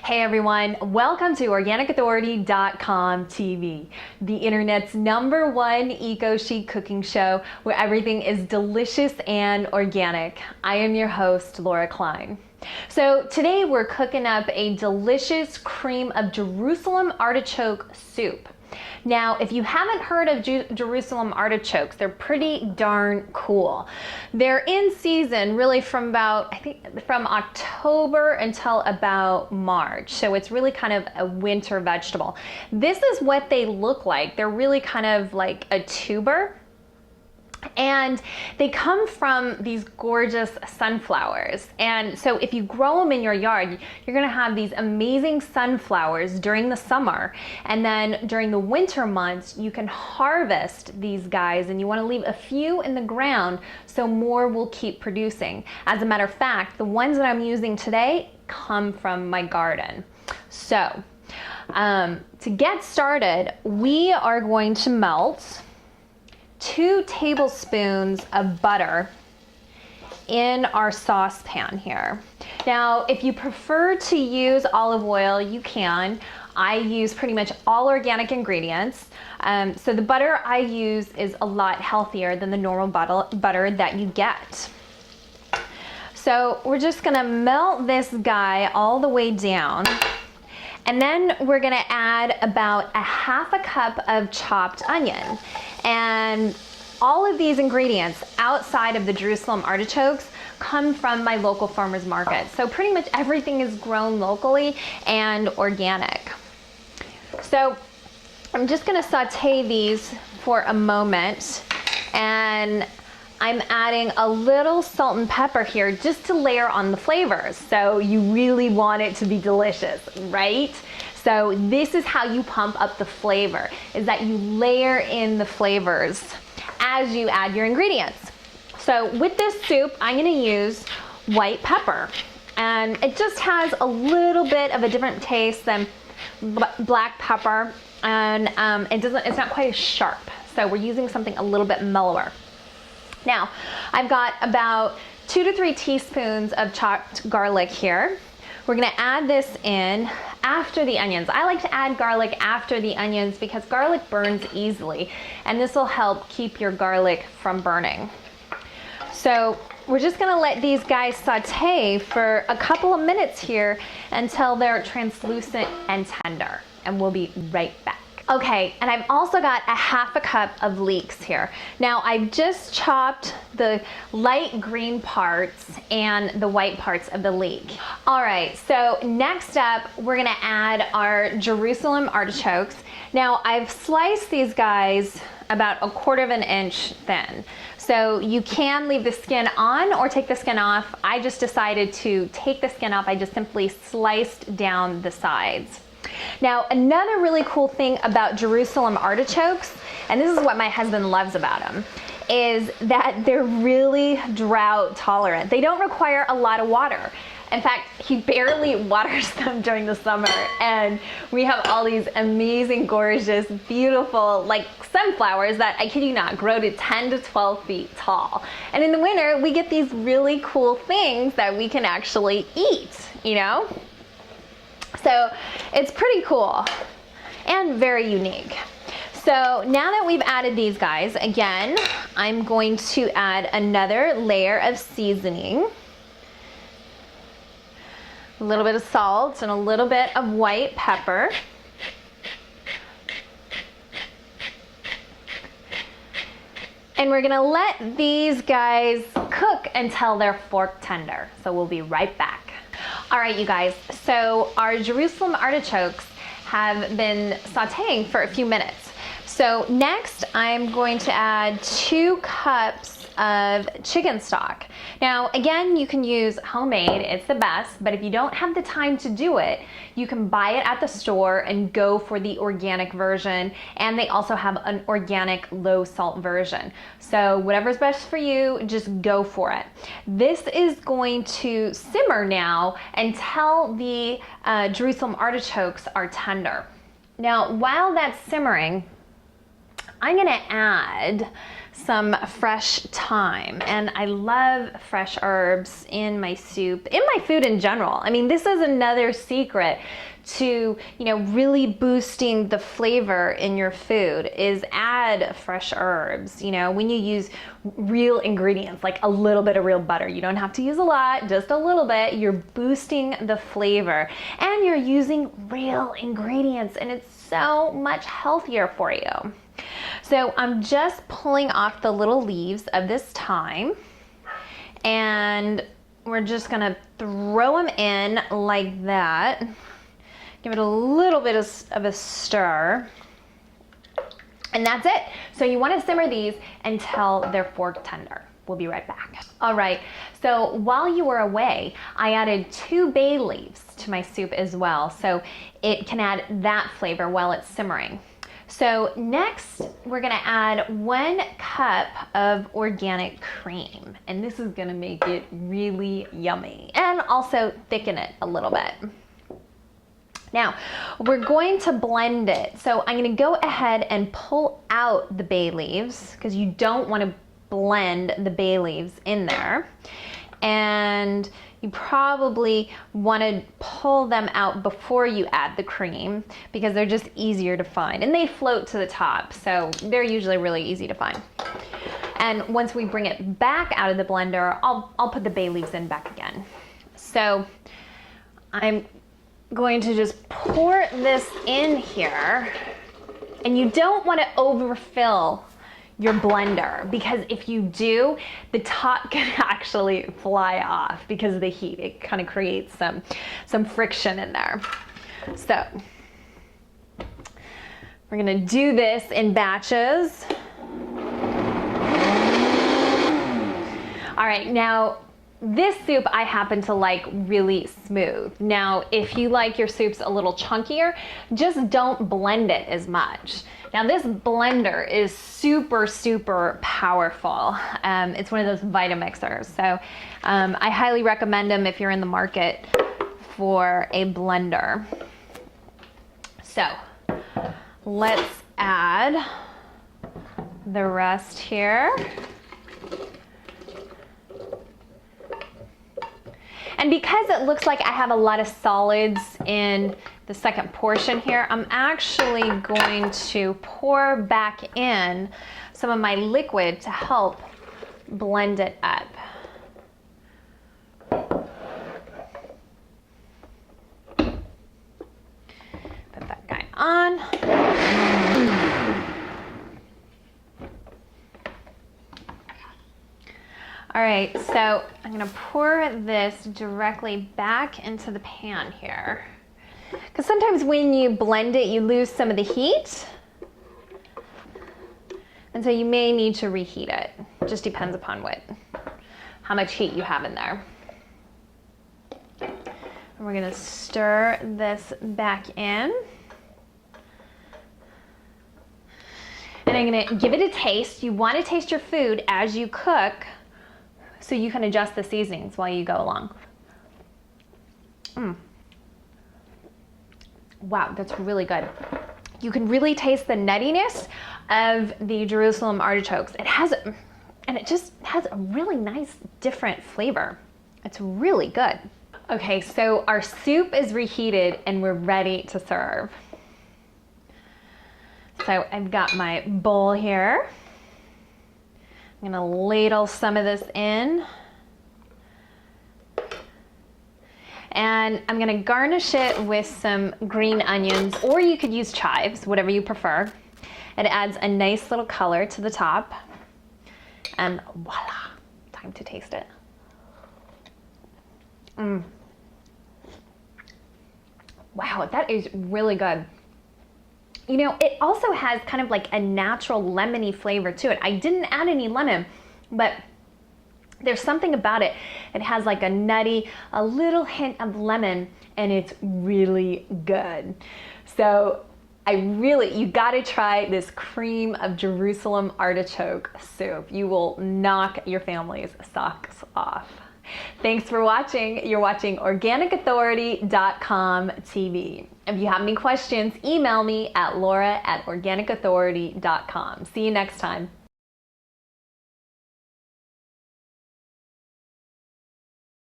Hey everyone, welcome to organicauthority.com TV, the internet's #1 eco-chic cooking show where everything is delicious and organic. I am your host, Laura Klein. So today we're cooking up a delicious cream of Jerusalem artichoke soup. Now, if you haven't heard of Jerusalem artichokes, they're pretty darn cool. They're in season really from from October until about March. So it's really kind of a winter vegetable. This is what they look like. They're really kind of like a tuber. And they come from these gorgeous sunflowers. And so if you grow them in your yard, you're gonna have these amazing sunflowers during the summer. And then during the winter months, you can harvest these guys, and you wanna leave a few in the ground so more will keep producing. As a matter of fact, the ones that I'm using today come from my garden. So to get started, we are going to melt 2 tablespoons of butter in our saucepan here. Now, if you prefer to use olive oil, you can. I use pretty much all organic ingredients. So the butter I use is a lot healthier than the normal butter that you get. So we're just gonna melt this guy all the way down. And then we're gonna add about 1/2 cup of chopped onion. And all of these ingredients outside of the Jerusalem artichokes come from my local farmer's market. So pretty much everything is grown locally and organic. So I'm just gonna saute these for a moment, and I'm adding a little salt and pepper here just to layer on the flavors. So you really want it to be delicious, right? So this is how you pump up the flavor, is that you layer in the flavors as you add your ingredients. So with this soup, I'm gonna use white pepper. And it just has a little bit of a different taste than black pepper. And it's not quite as sharp. So we're using something a little bit mellower. Now, I've got about 2 to 3 teaspoons of chopped garlic here. We're gonna add this in after the onions. I like to add garlic after the onions because garlic burns easily, and this will help keep your garlic from burning. So we're just gonna let these guys saute for a couple of minutes here until they're translucent and tender, and we'll be right back. Okay, and I've also got 1/2 cup of leeks here. Now I've just chopped the light green parts and the white parts of the leek. All right, so next up, we're gonna add our Jerusalem artichokes. Now I've sliced these guys about 1/4 inch thin. So you can leave the skin on or take the skin off. I just decided to take the skin off. I just simply sliced down the sides. Now, another really cool thing about Jerusalem artichokes, and this is what my husband loves about them, is that they're really drought tolerant. They don't require a lot of water. In fact, he barely waters them during the summer, and we have all these amazing, gorgeous, beautiful, like sunflowers that, I kid you not, grow to 10 to 12 feet tall. And in the winter, we get these really cool things that we can actually eat, you know? So it's pretty cool and very unique. So now that we've added these guys, again, I'm going to add another layer of seasoning, a little bit of salt and a little bit of white pepper. And we're gonna let these guys cook until they're fork tender. So we'll be right back. All right, you guys, so our Jerusalem artichokes have been sauteing for a few minutes. So next, I'm going to add 2 cups of chicken stock. Now, again, you can use homemade, it's the best, but if you don't have the time to do it, you can buy it at the store and go for the organic version, and they also have an organic low salt version. So whatever's best for you, just go for it. This is going to simmer now until the Jerusalem artichokes are tender. Now, while that's simmering, I'm gonna add some fresh thyme. And I love fresh herbs in my soup, in my food in general. I mean, this is another secret to, really boosting the flavor in your food is add fresh herbs. When you use real ingredients, like a little bit of real butter, you don't have to use a lot, just a little bit, you're boosting the flavor and you're using real ingredients, and it's so much healthier for you. So I'm just pulling off the little leaves of this thyme, and we're just gonna throw them in like that. Give it a little bit of a stir, and that's it. So you want to simmer these until they're fork tender. We'll be right back. All right, so while you were away, I added 2 bay leaves to my soup as well, so it can add that flavor while it's simmering. So next, we're gonna add 1 cup of organic cream, and this is gonna make it really yummy and also thicken it a little bit. Now, we're going to blend it. So I'm gonna go ahead and pull out the bay leaves because you don't wanna blend the bay leaves in there. And you probably wanna pull them out before you add the cream because they're just easier to find. And they float to the top, so they're usually really easy to find. And once we bring it back out of the blender, I'll put the bay leaves in back again. So I'm going to just pour this in here, and you don't want to overfill your blender because if you do, the top can actually fly off because of the heat. It kind of creates some friction in there. So we're gonna do this in batches. All right, now this soup I happen to like really smooth. Now, if you like your soups a little chunkier, just don't blend it as much. Now this blender is super, super powerful. It's one of those Vitamixers. So I highly recommend them if you're in the market for a blender. So let's add the rest here. And because it looks like I have a lot of solids in the second portion here, I'm actually going to pour back in some of my liquid to help blend it up. Put that guy on. All right, so I'm gonna pour this directly back into the pan here. Because sometimes when you blend it, you lose some of the heat. And so you may need to reheat it. Just depends upon how much heat you have in there. And we're gonna stir this back in. And I'm gonna give it a taste. You wanna taste your food as you cook, so you can adjust the seasonings while you go along. Wow, that's really good. You can really taste the nuttiness of the Jerusalem artichokes. It just has a really nice, different flavor. It's really good. Okay, so our soup is reheated and we're ready to serve. So I've got my bowl here. I'm gonna ladle some of this in. And I'm gonna garnish it with some green onions, or you could use chives, whatever you prefer. It adds a nice little color to the top. And voila, time to taste it. Wow, that is really good. It also has kind of like a natural lemony flavor to it. I didn't add any lemon, but there's something about it. It has like a nutty, a little hint of lemon, and it's really good. So you gotta try this cream of Jerusalem artichoke soup. You will knock your family's socks off. Thanks for watching. You're watching organicauthority.com TV. If you have any questions, email me at laura@organicauthority.com. See you next time.